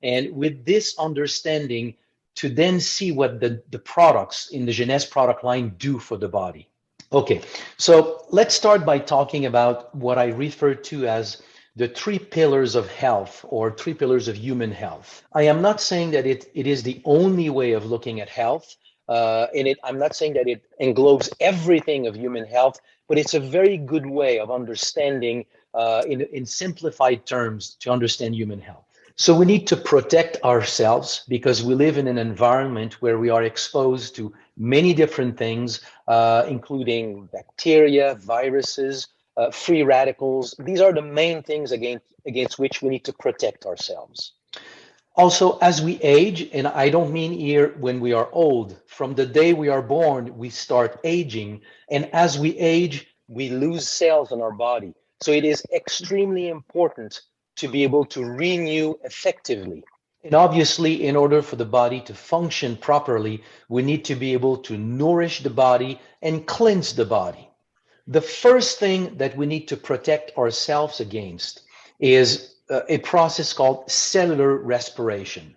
And with this understanding, to then see what the products in the Jeunes product line do for the body. Okay, so let's start by talking about what I refer to as the three pillars of health, or three pillars of human health. I am not saying that it is the only way of looking at health. I'm not saying that it englobes everything of human health, but it's a very good way of understanding, in simplified terms, to understand human health. So we need to protect ourselves because we live in an environment where we are exposed to many different things, including bacteria, viruses, free radicals. These are the main things against which we need to protect ourselves. Also, as we age, and I don't mean here when we are old, from the day we are born, we start aging. And as we age, we lose cells in our body. So it is extremely important to be able to renew effectively. And obviously, in order for the body to function properly, we need to be able to nourish the body and cleanse the body. The first thing that we need to protect ourselves against is a process called cellular respiration.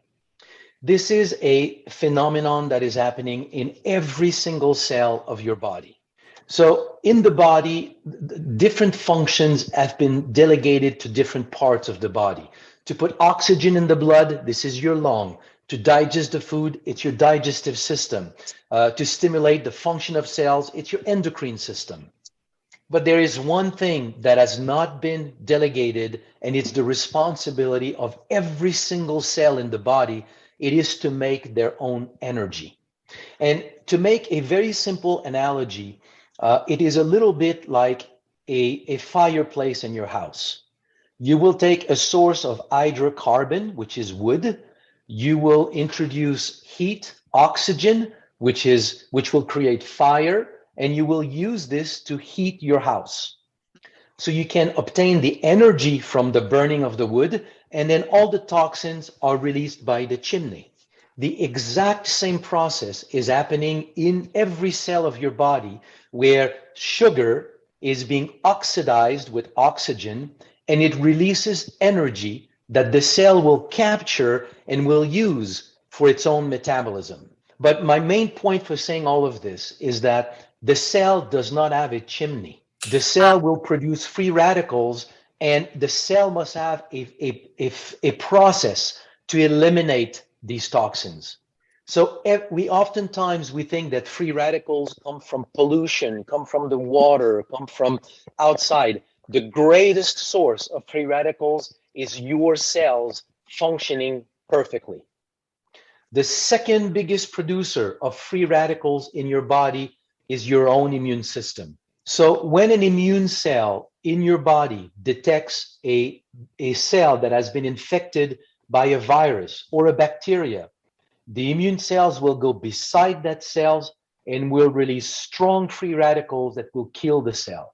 This is a phenomenon that is happening in every single cell of your body. So in the body, different functions have been delegated to different parts of the body. To put oxygen in the blood, this is your lung. To digest the food, it's your digestive system. To stimulate the function of cells, it's your endocrine system. But there is one thing that has not been delegated, and it's the responsibility of every single cell in the body. It is to make their own energy. And to make a very simple analogy, it is a little bit like a fireplace in your house. You will take a source of hydrocarbon, which is wood. You will introduce heat, oxygen, which will create fire, and you will use this to heat your house. So you can obtain the energy from the burning of the wood, and then all the toxins are released by the chimney. The exact same process is happening in every cell of your body, where sugar is being oxidized with oxygen, and it releases energy that the cell will capture and will use for its own metabolism. But my main point for saying all of this is that the cell does not have a chimney. The cell will produce free radicals, and the cell must have a process to eliminate these toxins. So we think that free radicals come from pollution, come from the water, come from outside. The greatest source of free radicals is your cells functioning perfectly. The second biggest producer of free radicals in your body is your own immune system. So when an immune cell in your body detects a cell that has been infected by a virus or a bacteria, the immune cells will go beside that cell and will release strong free radicals that will kill the cell.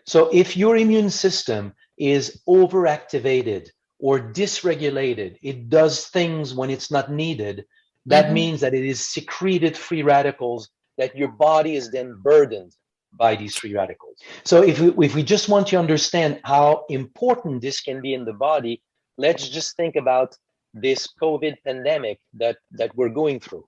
So if your immune system is overactivated or dysregulated, it does things when it's not needed, that means that it is secreted free radicals that your body is then burdened by these free radicals. So if we just want to understand how important this can be in the body, let's just think about this COVID pandemic that we're going through.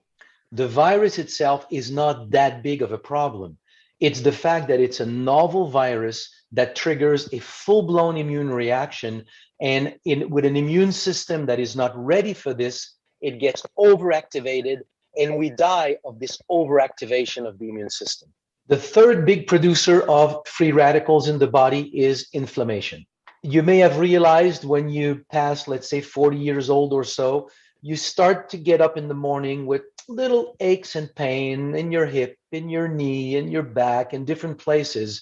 The virus itself is not that big of a problem. It's the fact that it's a novel virus that triggers a full-blown immune reaction, and with an immune system that is not ready for this, it gets overactivated, and we die of this overactivation of the immune system. The third big producer of free radicals in the body is inflammation. You may have realized when you pass, let's say, 40 years old or so, you start to get up in the morning with little aches and pain in your hip, in your knee, in your back, in different places.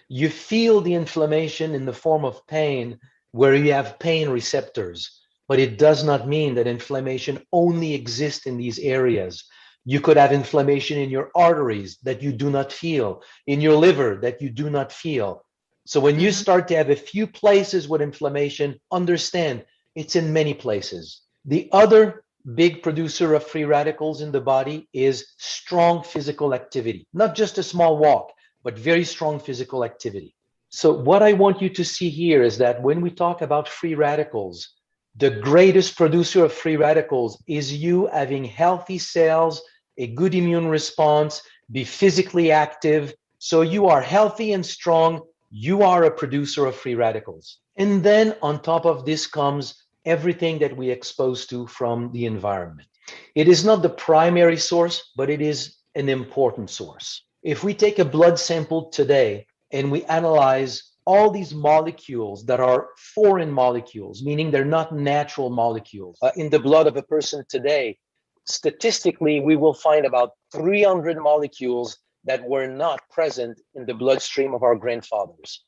You feel the inflammation in the form of pain where you have pain receptors, but it does not mean that inflammation only exists in these areas. You could have inflammation in your arteries that you do not feel, in your liver that you do not feel. So when you start to have a few places with inflammation, understand it's in many places. The other big producer of free radicals in the body is strong physical activity, not just a small walk, but very strong physical activity. So what I want you to see here is that when we talk about free radicals, The greatest producer of free radicals is you having healthy cells, a good immune response, be physically active. So you are healthy and strong. You are a producer of free radicals. And then on top of this comes everything that we expose to from the environment. It is not the primary source, but it is an important source. If we take a blood sample today and we analyze all these molecules that are foreign molecules, meaning they're not natural molecules, in the blood of a person today, statistically, we will find about 300 molecules that were not present in the bloodstream of our grandfathers.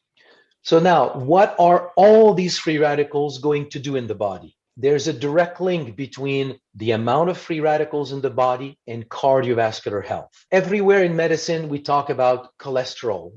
So now, what are all these free radicals going to do in the body? There's a direct link between the amount of free radicals in the body and cardiovascular health. Everywhere in medicine, we talk about cholesterol.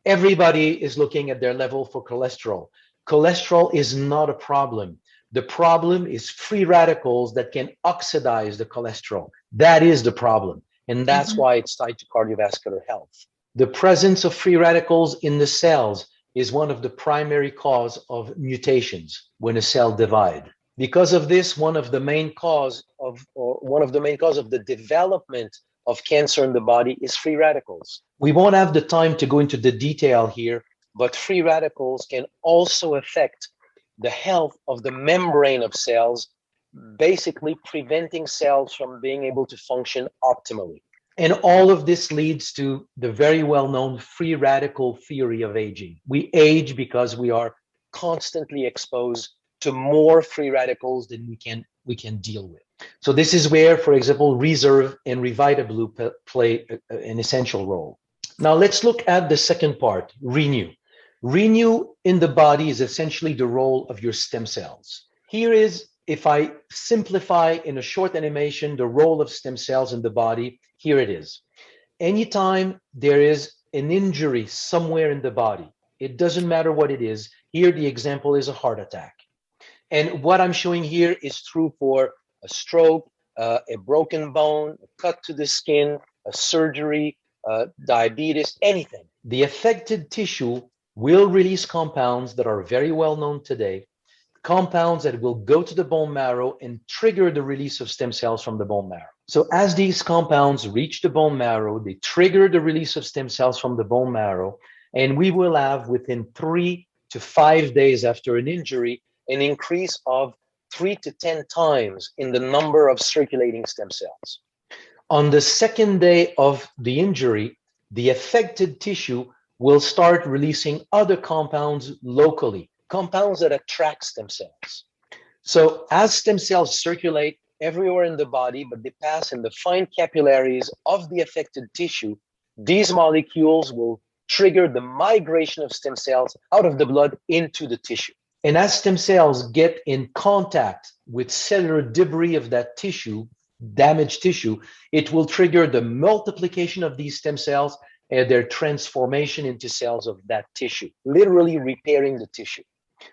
Everybody is looking at their level for cholesterol. Cholesterol is not a problem. The problem is free radicals that can oxidize the cholesterol. That is the problem. And that's why it's tied to cardiovascular health. The presence of free radicals in the cells is one of the primary cause of mutations when a cell divides. Because of this, one of the main cause of the development of cancer in the body is free radicals. We won't have the time to go into the detail here, but free radicals can also affect the health of the membrane of cells, basically preventing cells from being able to function optimally. And all of this leads to the very well-known free radical theory of aging. We age because we are constantly exposed to more free radicals than we can deal with. So this is where, for example, Reserve and Revitablue play an essential role. Now let's look at the second part, renew. Renew in the body is essentially the role of your stem cells. Here is, if I simplify in a short animation, the role of stem cells in the body, here it is. Anytime there is an injury somewhere in the body, it doesn't matter what it is. Here, the example is a heart attack. And what I'm showing here is true for a stroke, a broken bone, a cut to the skin, a surgery, diabetes, anything. The affected tissue will release compounds that are very well known today, compounds that will go to the bone marrow and trigger the release of stem cells from the bone marrow. So as these compounds reach the bone marrow, they trigger the release of stem cells from the bone marrow, and we will have within 3 to 5 days after an injury, an increase of 3 to 10 times in the number of circulating stem cells. On the second day of the injury, the affected tissue will start releasing other compounds locally, compounds that attract stem cells. So as stem cells circulate everywhere in the body, but they pass in the fine capillaries of the affected tissue, these molecules will trigger the migration of stem cells out of the blood into the tissue. And as stem cells get in contact with cellular debris of that tissue, damaged tissue, it will trigger the multiplication of these stem cells and their transformation into cells of that tissue, literally repairing the tissue.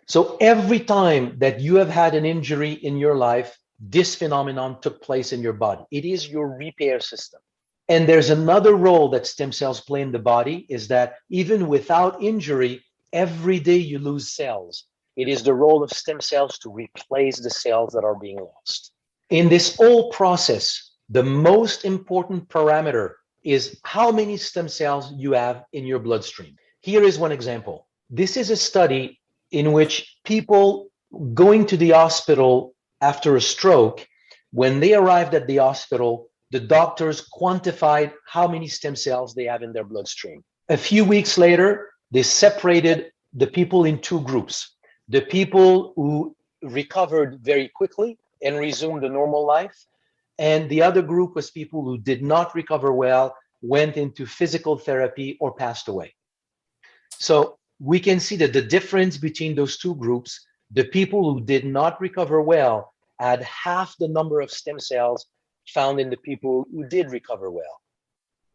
So every time that you have had an injury in your life, this phenomenon took place in your body. It is your repair system. And there's another role that stem cells play in the body, is that even without injury, every day you lose cells. It is the role of stem cells to replace the cells that are being lost. In this whole process, the most important parameter is how many stem cells you have in your bloodstream. Here is one example. This is a study in which people going to the hospital after a stroke, when they arrived at the hospital, the doctors quantified how many stem cells they have in their bloodstream. A few weeks later, they separated the people in two groups. The people who recovered very quickly and resumed a normal life, and the other group was people who did not recover well, went into physical therapy, or passed away. So we can see that the difference between those two groups, the people who did not recover well had half the number of stem cells found in the people who did recover well.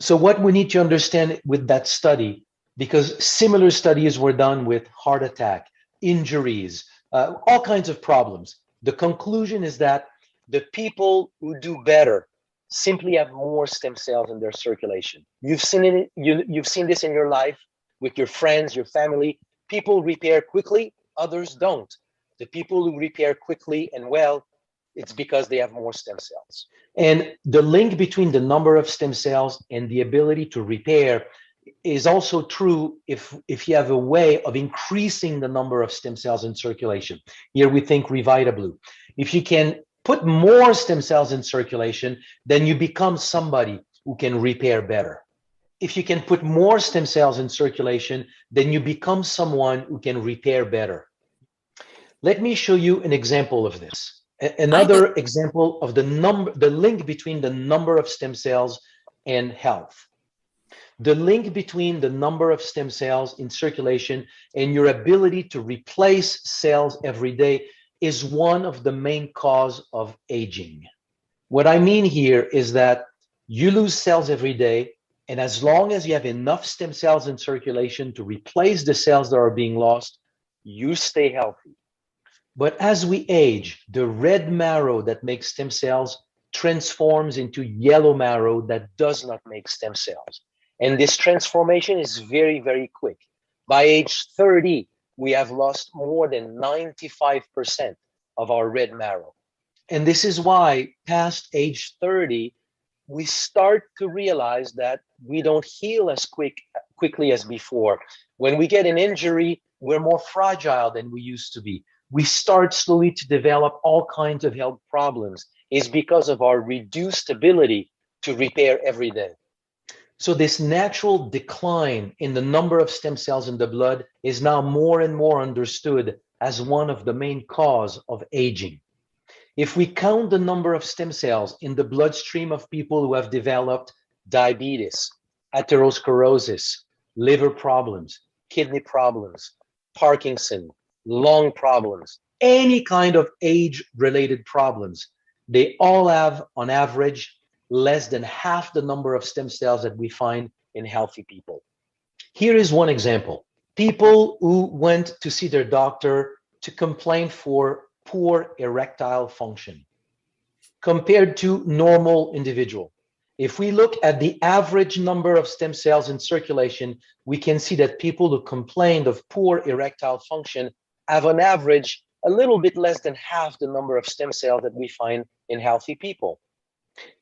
So what we need to understand with that study, because similar studies were done with heart attack, injuries, all kinds of problems. The conclusion is that the people who do better simply have more stem cells in their circulation. You've seen this in your life with your friends, your family. People repair quickly, others don't. the people who repair quickly and well, it's because they have more stem cells. And the link between the number of stem cells and the ability to repair is also true if you have a way of increasing the number of stem cells in circulation. Here we think Revita-Blue. If you can put more stem cells in circulation, then you become somebody who can repair better. If you can put more stem cells in circulation, then you become someone who can repair better. Let me show you an example of this. Another example of the link between the number of stem cells and health. The link between the number of stem cells in circulation and your ability to replace cells every day is one of the main cause of aging. What I mean here is that you lose cells every day, and as long as you have enough stem cells in circulation to replace the cells that are being lost, you stay healthy. But as we age, the red marrow that makes stem cells transforms into yellow marrow that does not make stem cells. And this transformation is very, very quick. By age 30, we have lost more than 95% of our red marrow. And this is why past age 30, we start to realize that we don't heal as quickly as before. When we get an injury, we're more fragile than we used to be. We start slowly to develop all kinds of health problems. It's because of our reduced ability to repair every day. So this natural decline in the number of stem cells in the blood is now more and more understood as one of the main causes of aging. If we count the number of stem cells in the bloodstream of people who have developed diabetes, atherosclerosis, liver problems, kidney problems, Parkinson, lung problems, any kind of age-related problems, they all have, on average, less than half the number of stem cells that we find in healthy people. Here is one example. People who went to see their doctor to complain for poor erectile function compared to normal individual. If we look at the average number of stem cells in circulation, we can see that people who complained of poor erectile function have on average a little bit less than half the number of stem cells that we find in healthy people.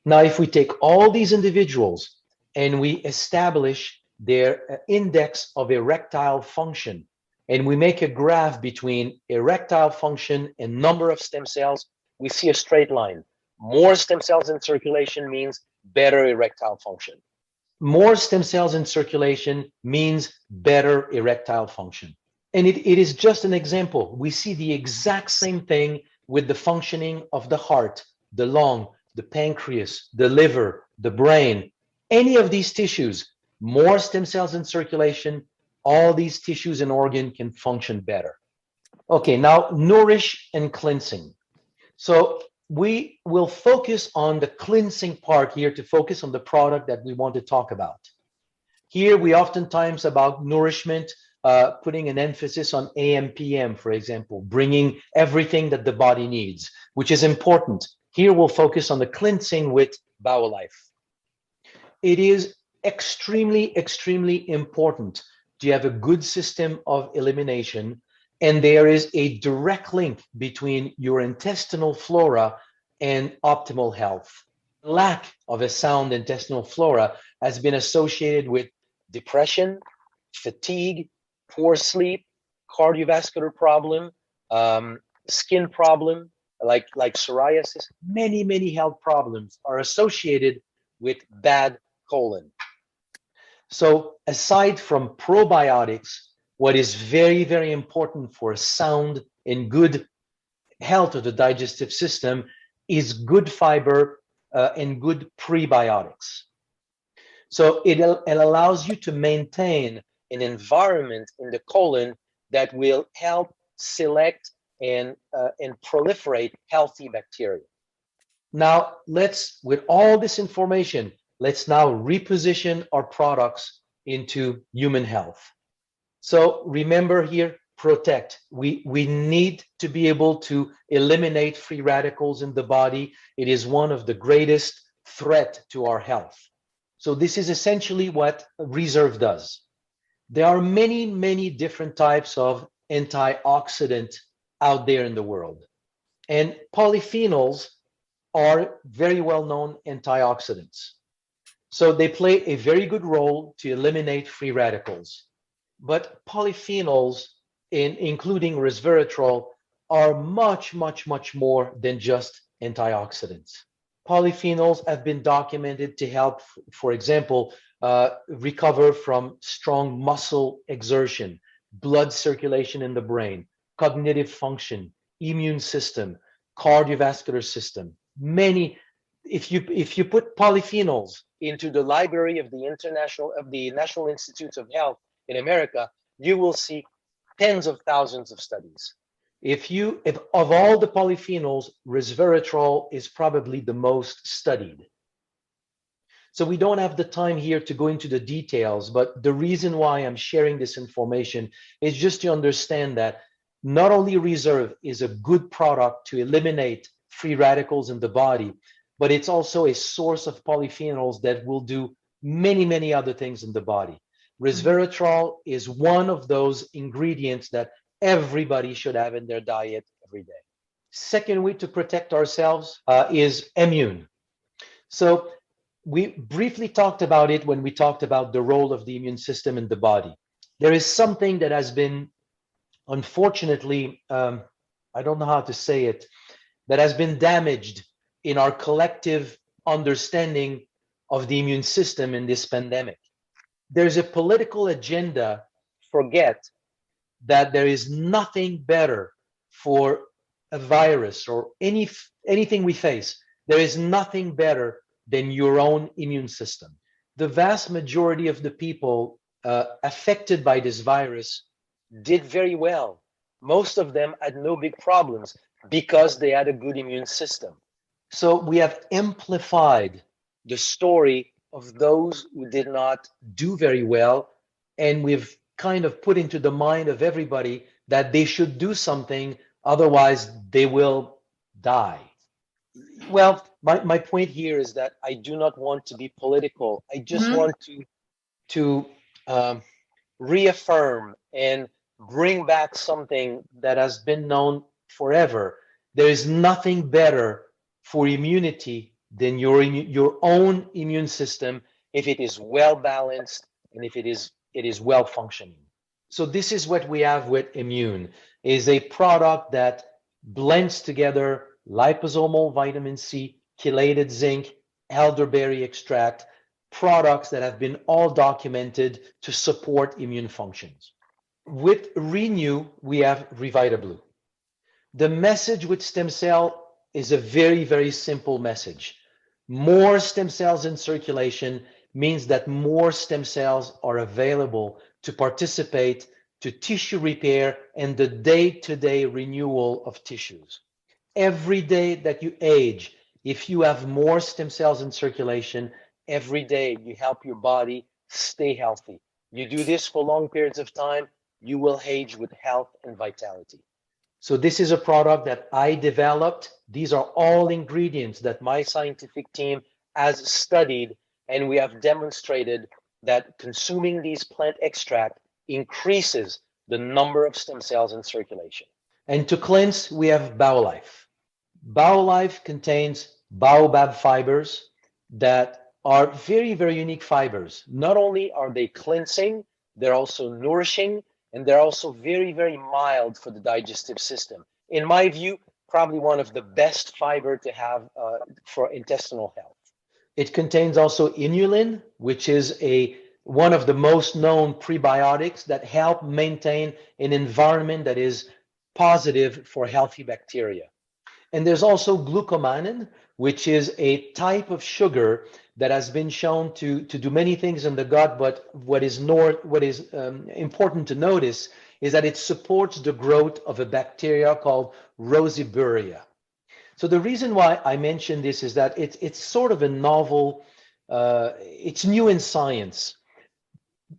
Now, if we take all these individuals and we establish their index of erectile function, and we make a graph between erectile function and number of stem cells, we see a straight line. More stem cells in circulation means better erectile function. More stem cells in circulation means better erectile function. And it is just an example. We see the exact same thing with the functioning of the heart, the lung, the pancreas, the liver, the brain, any of these tissues. More stem cells in circulation, all these tissues and organs can function better. Okay, now nourish and cleansing. So we will focus on the cleansing part here to focus on the product that we want to talk about. Here we oftentimes about nourishment, putting an emphasis on AM/PM, for example, bringing everything that the body needs, which is important. Here we'll focus on the cleansing with BioLife. It is extremely, extremely important to have a good system of elimination, and there is a direct link between your intestinal flora and optimal health. Lack of a sound intestinal flora has been associated with depression, fatigue, poor sleep, cardiovascular problem, skin problem, like psoriasis. Many health problems are associated with bad colon. So aside from probiotics, what is very, very important for sound and good health of the digestive system is good fiber and good prebiotics. So it allows you to maintain an environment in the colon that will help select and proliferate healthy bacteria. Now, with all this information, let's now reposition our products into human health. So remember here, protect. We need to be able to eliminate free radicals in the body. It is one of the greatest threats to our health. So this is essentially what Reserve does. There are many different types of antioxidant out there in the world. And polyphenols are very well-known antioxidants. So they play a very good role to eliminate free radicals. But polyphenols, including resveratrol, are much, much, much more than just antioxidants. Polyphenols have been documented to help, for example, recover from strong muscle exertion, blood circulation in the brain, cognitive function, immune system, cardiovascular system. Many, if you put polyphenols into the library of the National Institutes of Health in America, you will see tens of thousands of studies. If of all the polyphenols, resveratrol is probably the most studied. So we don't have the time here to go into the details, but the reason why I'm sharing this information is just to understand that not only Reserve is a good product to eliminate free radicals in the body, but it's also a source of polyphenols that will do many, many other things in the body. Resveratrol is one of those ingredients that everybody should have in their diet every day. Second way to protect ourselves is immune. So we briefly talked about it when we talked about the role of the immune system in the body. There is something that has been, unfortunately, I don't know how to say it, that has been damaged in our collective understanding of the immune system in this pandemic. There's a political agenda, forget that there is nothing better for a virus or anything we face. There is nothing better than your own immune system. The vast majority of the people affected by this virus did very well. Most of them had no big problems because they had a good immune system. So we have amplified the story of those who did not do very well, and we've kind of put into the mind of everybody that they should do something, otherwise they will die. Well, my point here is that I do not want to be political. I just want to reaffirm and bring back something that has been known forever. There is nothing better for immunity than your own immune system if it is well balanced and if it is well functioning. So this is what we have with Immune, is a product that blends together liposomal vitamin C, chelated zinc, elderberry extract, products that have been all documented to support immune functions. With Renew, we have RevitaBlue. The message with stem cell is a very, very simple message. More stem cells in circulation means that more stem cells are available to participate to tissue repair and the day-to-day renewal of tissues. Every day that you age, if you have more stem cells in circulation, every day you help your body stay healthy. You do this for long periods of time, you will age with health and vitality. So this is a product that I developed. These are all ingredients that my scientific team has studied, and we have demonstrated that consuming these plant extract increases the number of stem cells in circulation. And to cleanse, we have BioLife. BioLife contains baobab fibers that are very, very unique fibers. Not only are they cleansing, they're also nourishing, and they're also very, very mild for the digestive system. In my view, probably one of the best fiber to have for intestinal health. It contains also inulin, which is one of the most known prebiotics that help maintain an environment that is positive for healthy bacteria. And there's also glucomannan, which is a type of sugar that has been shown to do many things in the gut, but what is important to notice is that it supports the growth of a bacteria called Rosiburia. So the reason why I mention this is that it's sort of a novel, it's new in science.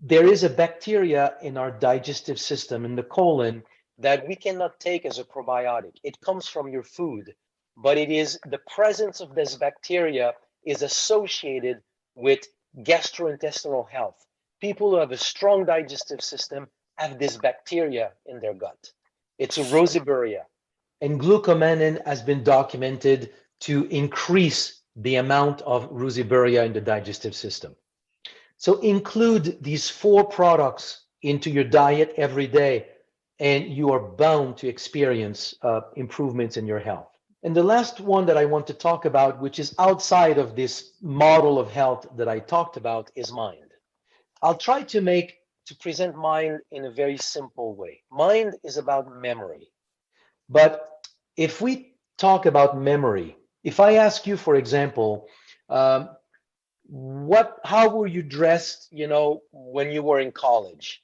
There is a bacteria in our digestive system, in the colon, that we cannot take as a probiotic. It comes from your food, but it is the presence of this bacteria is associated with gastrointestinal health. People who have a strong digestive system have this bacteria in their gut. It's a rosiburia. And glucomannan has been documented to increase the amount of rosiburia in the digestive system. So include these 4 products into your diet every day, and you are bound to experience improvements in your health. And the last one that I want to talk about, which is outside of this model of health that I talked about, is mind. I'll try to present mind in a very simple way. Mind is about memory. But if we talk about memory, if I ask you, for example, how were you dressed, when you were in college?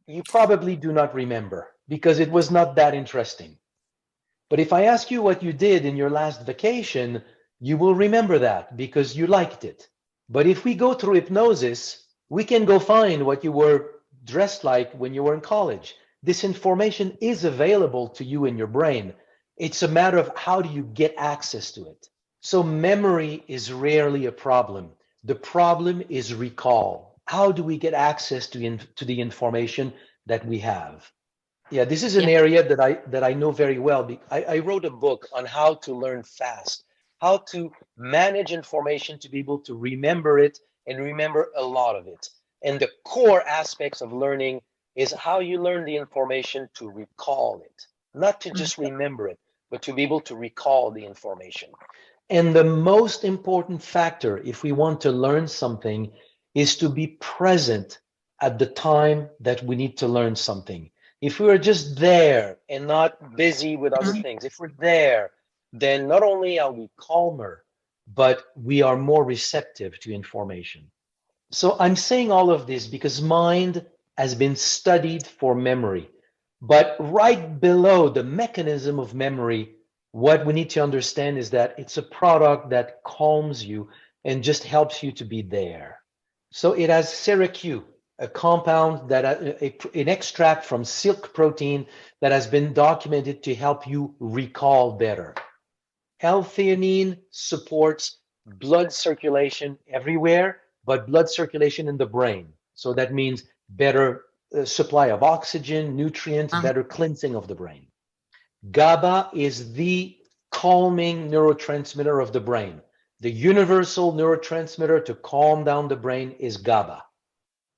You probably do not remember because it was not that interesting. But if I ask you what you did in your last vacation, you will remember that because you liked it. But if we go through hypnosis, we can go find what you were dressed like when you were in college. This information is available to you in your brain. It's a matter of how do you get access to it. So memory is rarely a problem. The problem is recall. How do we get access to the information that we have? Yeah, this is an area that I know very well. I wrote a book on how to learn fast, how to manage information to be able to remember it and remember a lot of it. And the core aspects of learning is how you learn the information to recall it, not to just remember it, but to be able to recall the information. And the most important factor, if we want to learn something, is to be present at the time that we need to learn something. If we are just there and not busy with other things, if we're there, then not only are we calmer, but we are more receptive to information. So I'm saying all of this because mind has been studied for memory. But right below the mechanism of memory, what we need to understand is that it's a product that calms you and just helps you to be there. So it has Seraq, a compound an extract from silk protein that has been documented to help you recall better. L-theanine supports blood circulation everywhere, but blood circulation in the brain. So that means better supply of oxygen, nutrients, better cleansing of the brain. GABA is the calming neurotransmitter of the brain. The universal neurotransmitter to calm down the brain is GABA.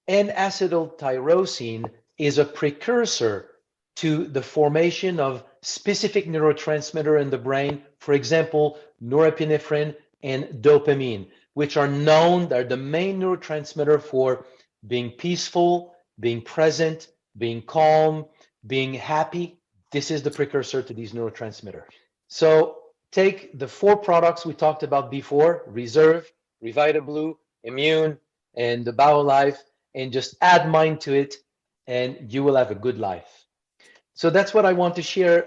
And acetyltyrosine is a precursor to the formation of specific neurotransmitter in the brain, for example, norepinephrine and dopamine, which are known, they're the main neurotransmitter for being peaceful, being present, being calm, being happy. This is the precursor to these neurotransmitters. So take the 4 products we talked about before, Reserve, Revita Blue, Immune, and the Bowel Life, and just add mind to it, and you will have a good life. So that's what I want to share